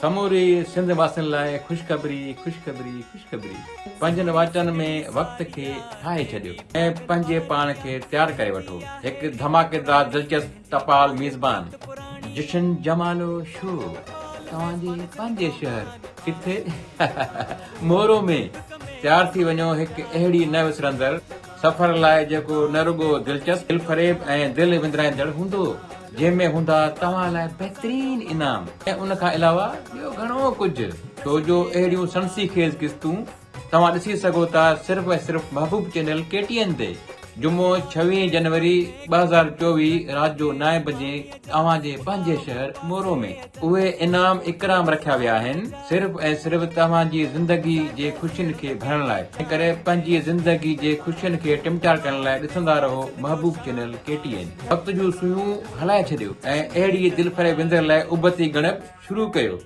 समूरी सिंध वासियुनि लाइ ख़ुशख़बरी ख़ुशख़बरी ख़ुशख़बरी। पंजनि वाचन में वक़्त खे ठाहे छॾियो ऐं पंहिंजे पाण खे तयारु करे वठो। हिकु धमाकेदार दिलचस्प टपाल मेज़बान जशन जमालो शो तव्हांजे पंहिंजे शहर किथे मोरो में तयारु थी वञो। हिकु अहिड़ी न विसरंदड़ सफ़र लाइ जेको न रुगो दिलचस्प दिल फरेब ऐं दिल विंदराईंदड़ हूंदो, जंहिंमें हूंदा तव्हां लाइ बहितरीन इनाम ऐं उन खां अलावा ॿियो घणो कुझु। छो जो अहिड़ियूं सनसी खेज़ क़िस्तूं तव्हां ॾिसी सघो था सिर्फ़ ऐं सिर्फ़ महबूब चैनल KTN ते। जुमो 26 जनवरी 2024 राति जो 9 बजे तव्हांजे पंहिंजे शहर मोरो में। उहे इनाम इकराम रखिया विया आहिनि सिर्फ़ ऐं सिर्फ़ तव्हांजी ज़िंदगी जे ख़ुशियुनि खे भरण लाइ। तंहिं करे पंहिंजी ज़िंदगी जे ख़ुशियुनि खे टिमटार करण लाइ ॾिसंदा रहो महबूब चैनल KTN। वक़्त जूं सुयूं हलाए छॾियो ऐं अहिड़ी दिलि फरेब विंदर लाइ उबती गणप शुरू कयो।